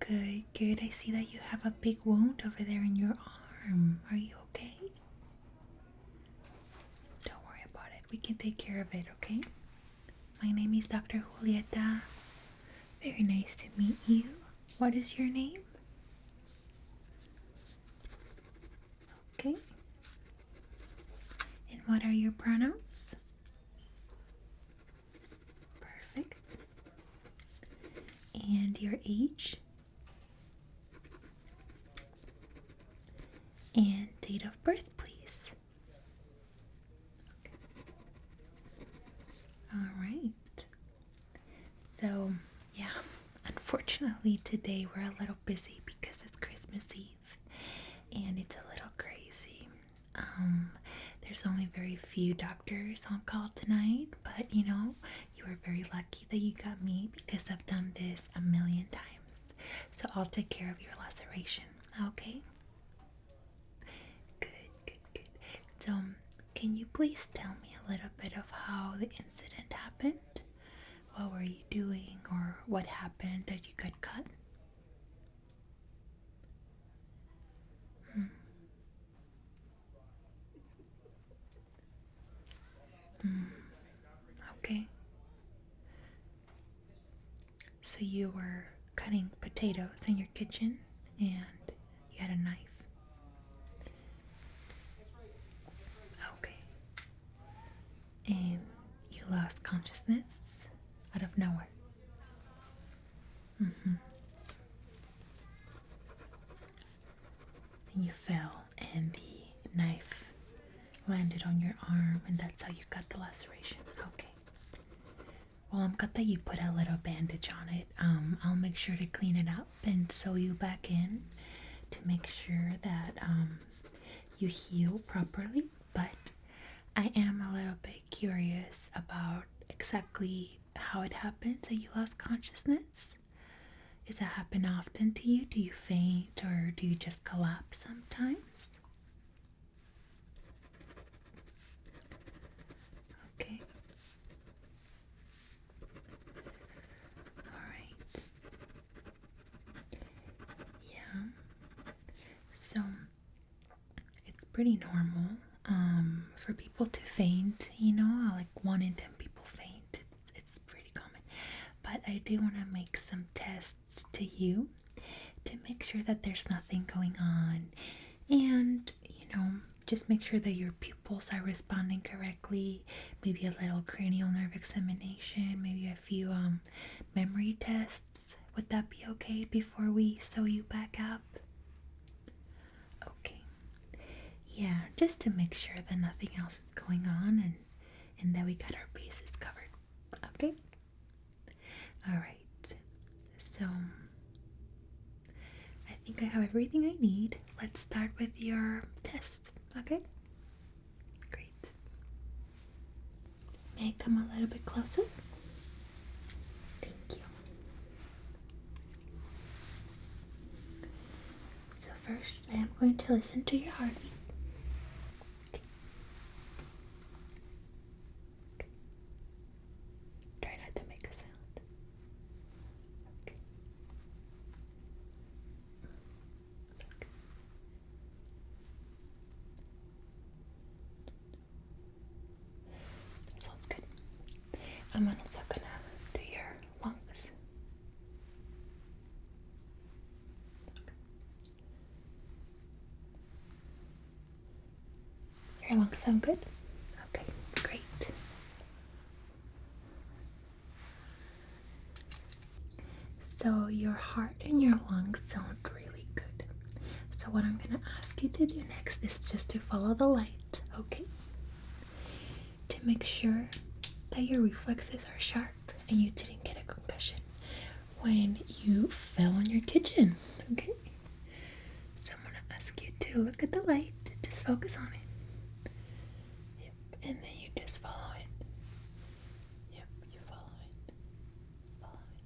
Good, good. I see that you have a big wound over there in your arm. Are you okay? Don't worry about it. We can take care of it, okay? My name is Dr. Julieta. Very nice to meet you. What is your name? Okay. And what are your pronouns? Perfect. And your age? And date of birth, please. Okay. All right. So, yeah, unfortunately today we're a little busy because it's Christmas Eve and it's a little crazy. There's only very few doctors on call tonight, but you know, you were very lucky that you got me because I've done this a million times. So I'll take care of your laceration, okay? Good. So, can you please tell me a little bit of how the incident happened? What were you doing, or what happened that you got cut? Okay. So you were cutting potatoes in your kitchen and you had a knife. Okay. And you lost consciousness out of nowhere. And you fell and the knife landed on your arm, and that's how you got the laceration. Okay. Well, I'm glad that you put a little bandage on it. I'll make sure to clean it up and sew you back in to make sure that you heal properly. But I am a little bit curious about exactly how it happened that you lost consciousness. Does that happen often to you? Do you faint or do you just collapse sometimes? Okay. Alright. Yeah. So, it's pretty normal for people to faint, you know, like 1 in 10 people faint. It's pretty common. But I do want to make some tests to you to make sure that there's nothing going on, and you know, just make sure that your pupils are responding correctly. Maybe a little cranial nerve examination, maybe a few memory tests. Would that be okay before we sew you back up? Okay. Yeah, just to make sure that nothing else is going on, and that we got our bases covered. Okay. All right. So I think I have everything I need. Let's start with your test. Okay. Great. May I come a little bit closer? Thank you. So first, I am going to listen to your heartbeat. Okay. Try not to make a sound. Okay. That sounds good. I'm also gonna do your lungs. Your lungs sound good? Okay, great. So your heart and your lungs sound really good. So what I'm gonna ask you to do next is just to follow the light, okay? To make sure that your reflexes are sharp and you didn't get a concussion when you fell on your kitchen, okay? So I'm gonna ask you to look at the light, just focus on it. Yep, and then you just follow it. Yep, you follow it. Follow it.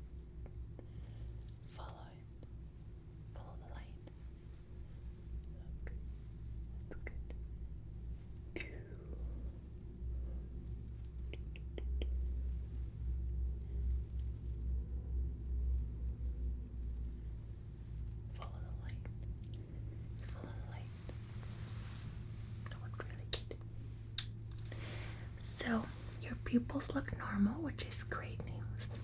Follow it. Follow the light. Okay, that's good. So your pupils look normal, which is great news.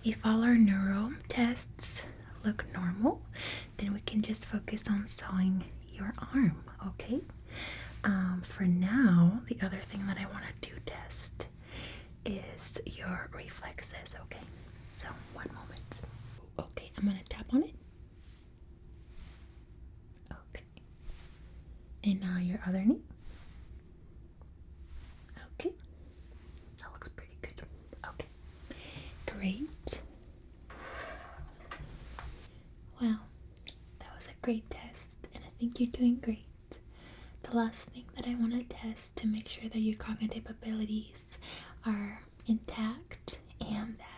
If all our neuro tests look normal, then we can just focus on sewing your arm, okay? For now, the other thing that I want to do test is your reflexes, okay? So, one moment. Okay, I'm gonna tap on it. Okay. And now your other knee. Okay. That looks pretty good. Okay. Great. Wow. That was a great test, and I think you're doing great. The last thing that I want to test to make sure that your cognitive abilities are intact and that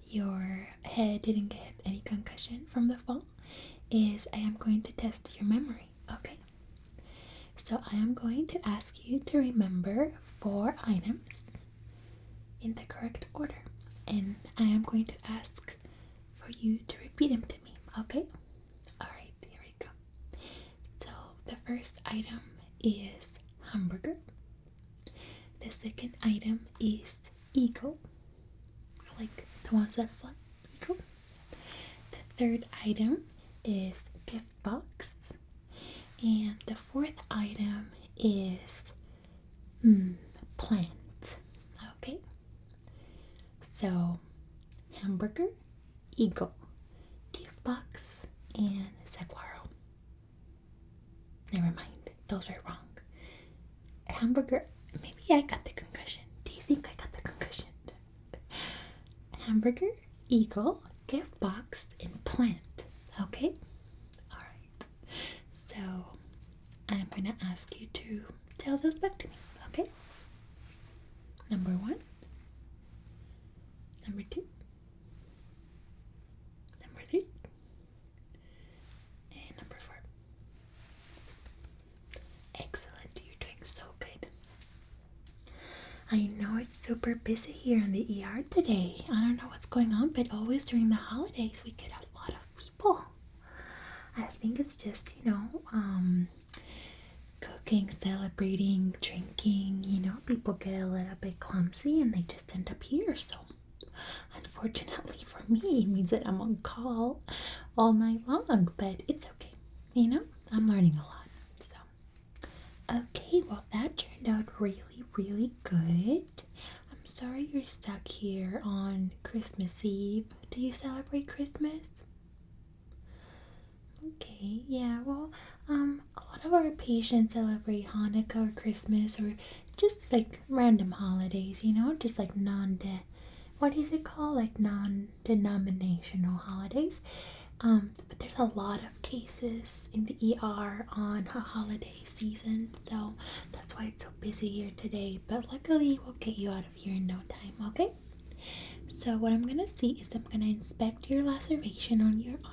your head didn't get any concussion from the fall is I am going to test your memory, okay? So I am going to ask you to remember 4 items in the correct order, and I am going to ask for you to repeat them to me, okay? Alright, here we go. So the first item is hamburger. The second item is eagle, like the ones that fly, eagle. The third item is gift box. And the fourth item is plant. Okay? So hamburger, eagle, gift box, and saguaro. Never mind, those are wrong. Hamburger, maybe I got the concussion. Do you think I got the concussion? Hamburger, eagle, gift box, and plant. Okay? Alright. So I'm gonna ask you to tell those back to me, okay? Number 1, number 2, number 3, and number 4. Excellent, you're doing so good. I know it's super busy here in the ER today. I don't know what's going on, but always during the holidays we get a lot of people. I think it's just, cooking, celebrating, drinking, people get a little bit clumsy and they just end up here. So unfortunately for me, it means that I'm on call all night long, but it's okay. I'm learning a lot. So, okay, well, that turned out really, really good. I'm sorry you're stuck here on Christmas Eve. Do you celebrate Christmas? Okay, yeah, well, a lot of our patients celebrate Hanukkah or Christmas or just like random holidays, just like what is it called? Like non-denominational holidays. But there's a lot of cases in the ER on a holiday season, so that's why it's so busy here today. But luckily, we'll get you out of here in no time, okay? So what I'm gonna see is I'm gonna inspect your laceration on your arm.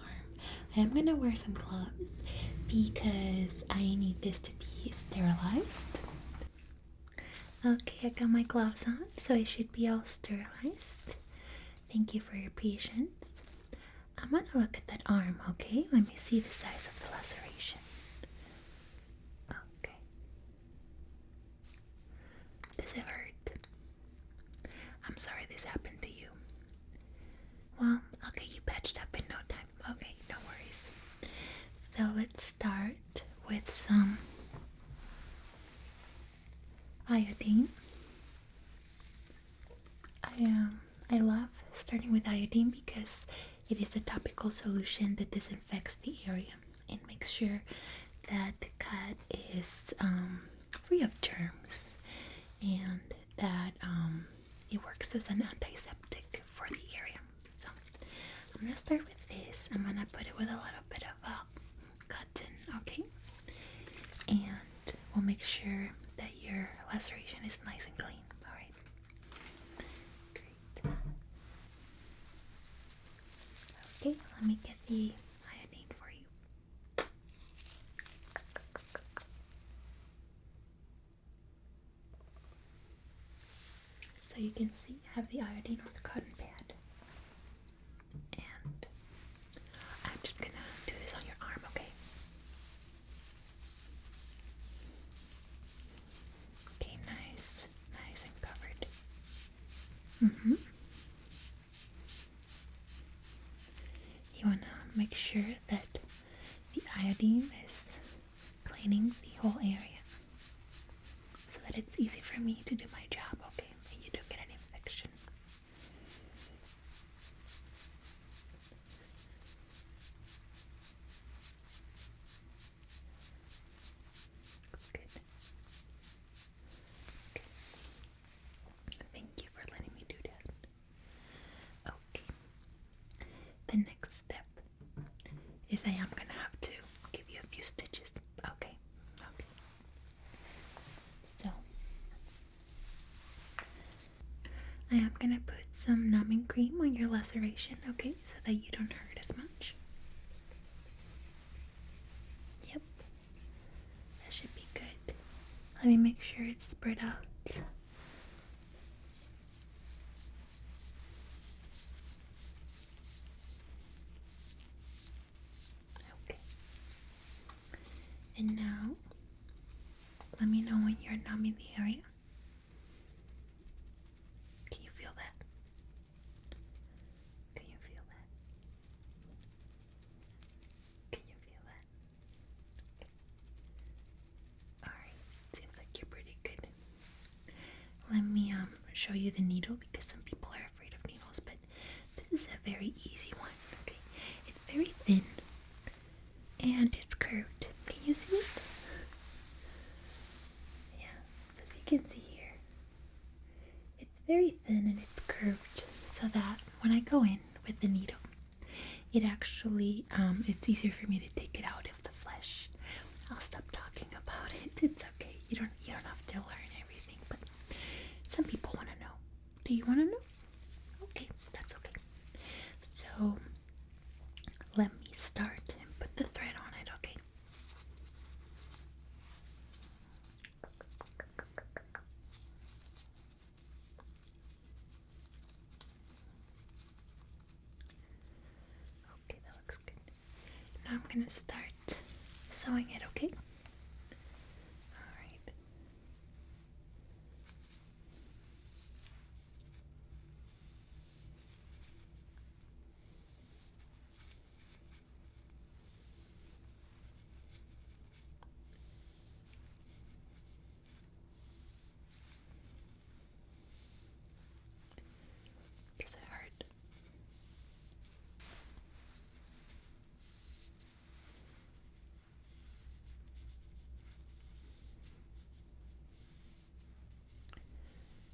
I am gonna wear some gloves because I need this to be sterilized. Okay, I got my gloves on, so it should be all sterilized. Thank you for your patience. I'm gonna look at that arm, okay? Let me see the size of the laceration. Okay. Does it hurt? I'm sorry this happened to you. Well, I'll get you patched up in no time. Okay, no worries. So let's start with some iodine. I love starting with iodine because it is a topical solution that disinfects the area and makes sure that the cut is free of germs and that it works as an antiseptic for the area. So I'm gonna start with this. I'm gonna put it with a little bit of cotton, okay? And we'll make sure that your laceration is nice and clean. All right. Great. Okay, let me get the iodine for you. So you can see I have the iodine on the cotton pad. And I'm just gonna do this on your arm, okay? Okay, nice. Mm-hmm. You want to make sure that the iodine is cleaning the whole area so that it's easy for me to do my job, okay? And you don't get an infection. Good. Okay. Thank you for letting me do that. Okay. The next step is I am going to have to give you a few stitches. Okay. Okay. So, I am going to put some numbing cream on your laceration, okay? So that you don't hurt as much. Yep. That should be good. Let me make sure it's spread out. Okay. And now, let me know when you're numbing the area. Can you feel that? Can you feel that? Can you feel that? Alright, seems like you're pretty good. Let me show you the needle because some people are afraid of needles, but this is a very easy one, okay? It's very thin and it's curved. Can you see it? Yeah, so as you can see here, it's very thin and it's curved so that when I go in with the needle, it actually, it's easier for me to take it out of the flesh. I'll stop talking about it. It's okay. You don't have to learn everything, but some people want to know. Do you want to know? Okay, that's okay. So let me start and put the thread on it, okay? Okay, that looks good. Now I'm gonna start sewing it, okay? Alright. Does it hurt?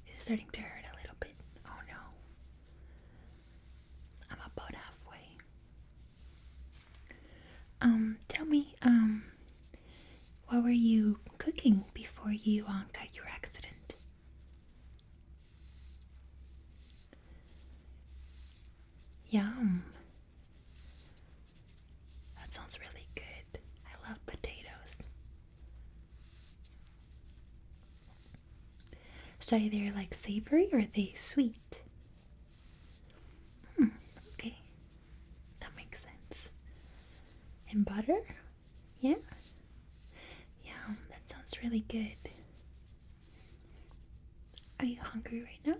It's starting to hurt a little bit. Oh no. I'm about halfway. Tell me, what were you cooking before you got your accident? Yum. That sounds really good. I love potatoes. So are they like savory or are they sweet? Okay. That makes sense. And butter? Yeah? Yum, that sounds really good. Are you hungry right now?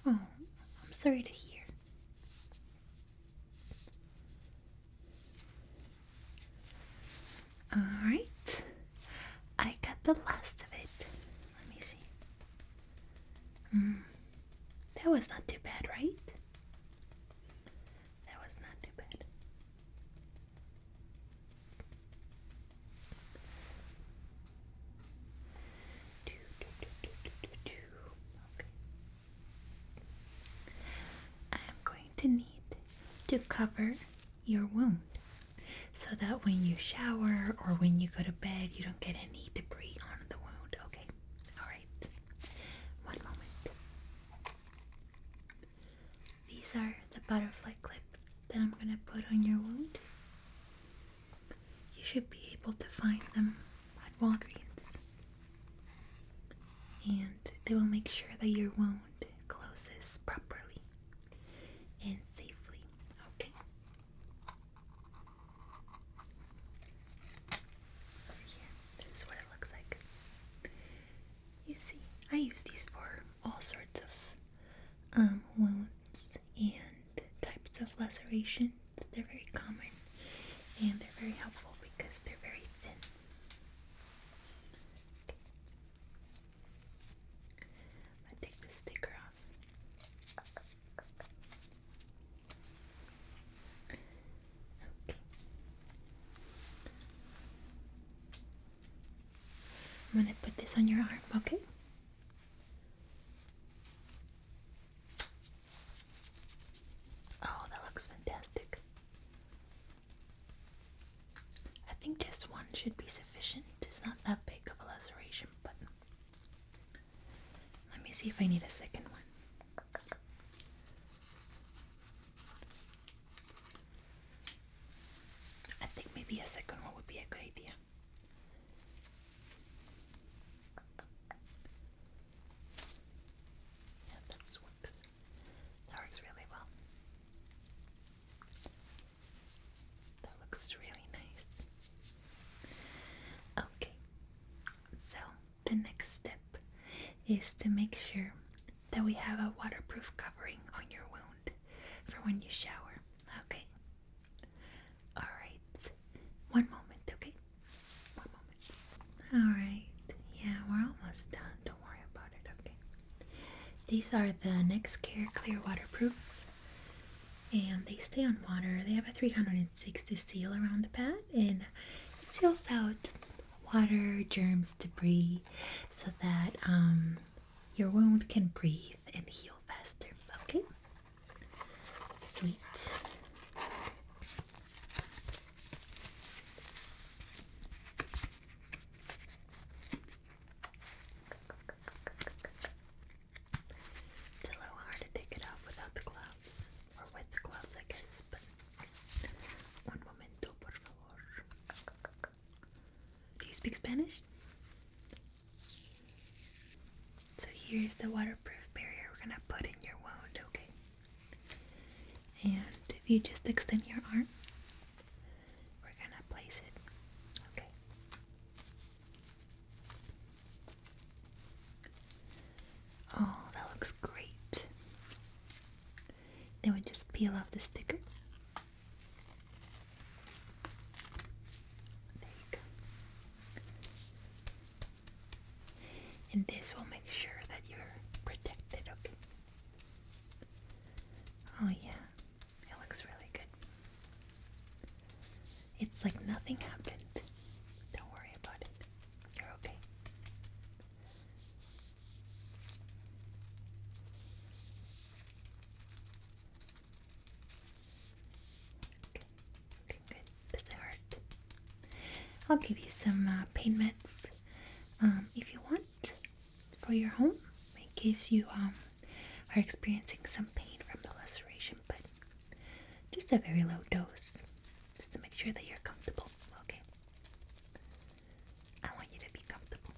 Oh, I'm sorry to hear. Alright. I got the last of it. Let me see. That was not too bad, right? That was not too bad. Okay. I'm going to need to cover your wound so that when you shower or when you go to bed, you don't get any debris on the wound, okay? Alright. One moment. These are the butterfly clips that I'm going to put on your wound. You should be able to find them at Walgreens. And they will make sure that your wound closes properly and safely, okay? Over here, this is what it looks like. You see, I use these for all sorts of lacerations. They're very common and they're very helpful because they're very thin. I'm gonna take the sticker off. Okay. I'm gonna put this on your arm, okay? Oh, that looks fantastic. I think just one should be sufficient. It's not that big of a laceration, but let me see if I need a second one. I think maybe a second one would be a good idea. Yeah, that works. That works really well. That looks really nice. Okay, so the next step is to make sure that we have a waterproof covering on your wound for when you shower. Okay. Alright. One moment, okay? One moment. Alright. Yeah, we're almost done. Don't worry about it, okay? These are the Next Care Clear Waterproof. And they stay on water. They have a 360 seal around the pad, and it seals out water, germs, debris, so that your wound can breathe and heal faster. Okay? Sweet. It's a little hard to take it off without the gloves, or with the gloves, I guess, but un momento, por favor. Do you speak Spanish? So here's the waterproof barrier we're gonna put in your wound, okay? And if you just extend your arm, we're gonna place it, okay? Oh, that looks great. Then we just peel off the sticker. There you go. And this will make sure that you're protected, okay? Oh yeah, it looks really good. It's like nothing happened. Don't worry about it. You're okay. Okay, okay, good. Does it hurt? I'll give you some pain meds if you want for your home in case you are experiencing some pain from the laceration, but just a very low dose just to make sure that you're comfortable, okay? I want you to be comfortable.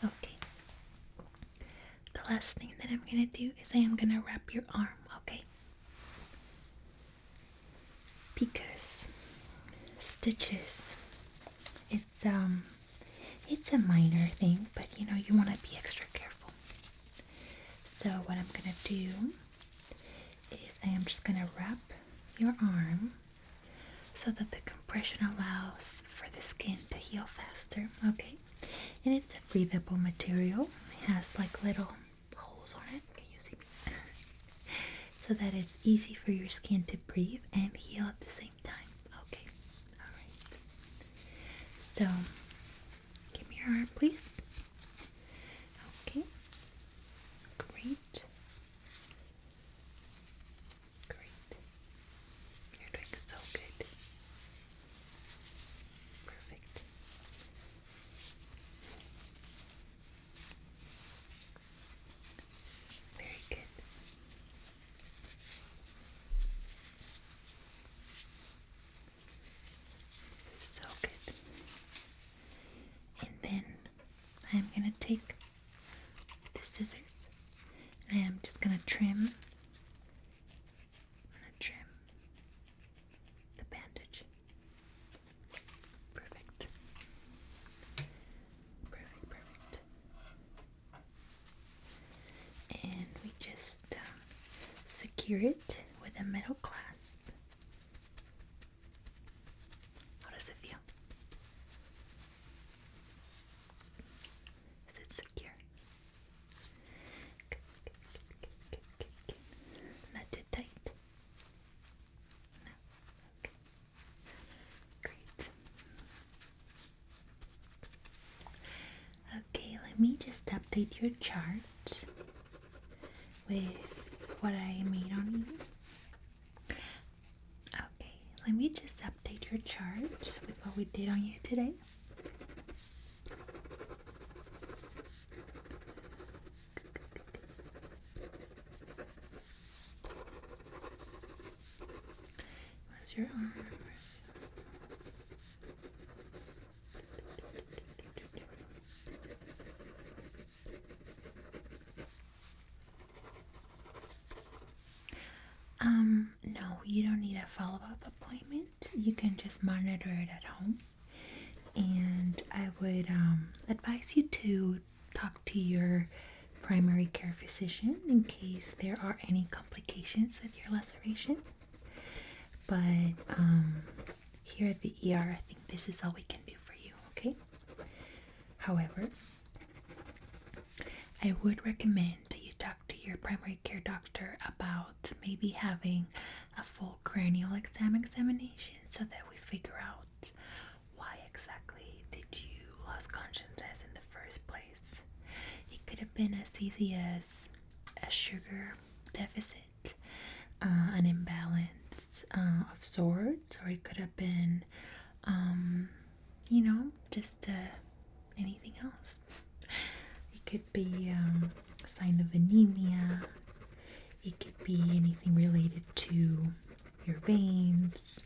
Okay. The last thing that I'm gonna do is I am gonna wrap your arm, okay? Because stitches, it's a minor thing, but you know, you want to be extra careful. So what I'm gonna do is I am just gonna wrap your arm so that the compression allows for the skin to heal faster, okay? And it's a breathable material. It has like little holes on it. Can you see me? So that it's easy for your skin to breathe and heal at the same time. Okay. Alright. So give me your arm, please. Okay. Great. Great. You're doing so good. Perfect. Very good. So good. And then I'm gonna take the scissors and I'm just gonna trim. The bandage. Perfect. Perfect, perfect. And we just secure secure it with a metal clasp. How does it feel? Is it secure? Good. Not too tight. No. Okay. Great. Okay, let me just update your chart with what I made on you. Okay, let me just update your chart with what we did on you today. Where's your arm? No, you don't need a follow-up appointment. You can just monitor it at home. And I would advise you to talk to your primary care physician in case there are any complications with your laceration. But here at the ER, I think this is all we can do for you, okay? However, I would recommend that you talk to your primary care doctor about maybe having a full cranial examination so that we figure out why exactly did you lose consciousness in the first place. It could have been as easy as a sugar deficit, an imbalance of sorts, or it could have been, just anything else. It could be a sign of anemia. It could be anything related to your veins,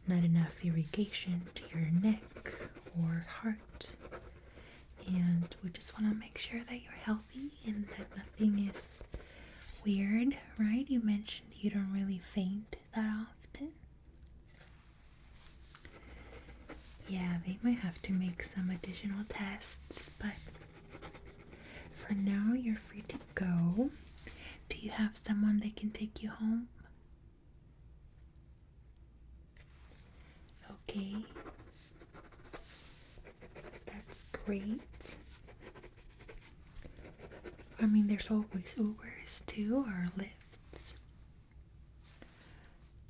not enough irrigation to your neck or heart. And we just want to make sure that you're healthy and that nothing is weird, right? You mentioned you don't really faint that often. Yeah, they might have to make some additional tests, but for now you're free to go. Do you have someone that can take you home? Okay. That's great. I mean, there's always Ubers too, or Lyfts.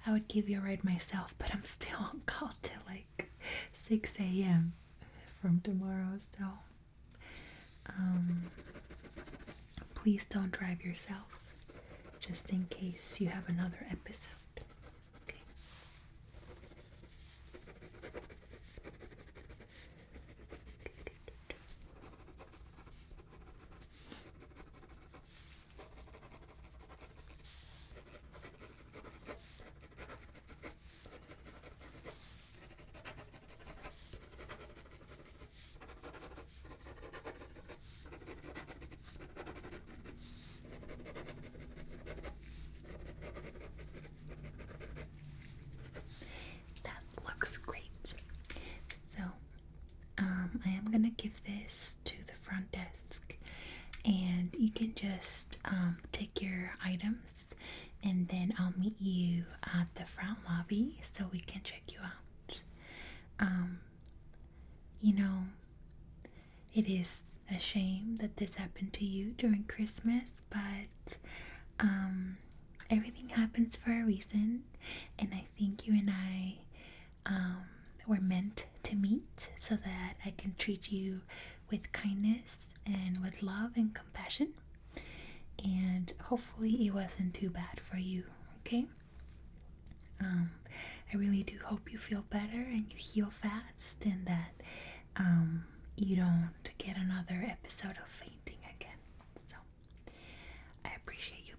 I would give you a ride myself, but I'm still on call till like 6 a.m. from tomorrow, so please don't drive yourself, just in case you have another episode. Okay. Looks great. So I am gonna give this to the front desk, and you can just take your items, and then I'll meet you at the front lobby so we can check you out. It is a shame that this happened to you during Christmas, but everything happens for a reason, and I think you and I were meant to meet so that I can treat you with kindness and with love and compassion, and hopefully it wasn't too bad for you, okay? I really do hope you feel better and you heal fast, and that you don't get another episode of fainting again. So I appreciate you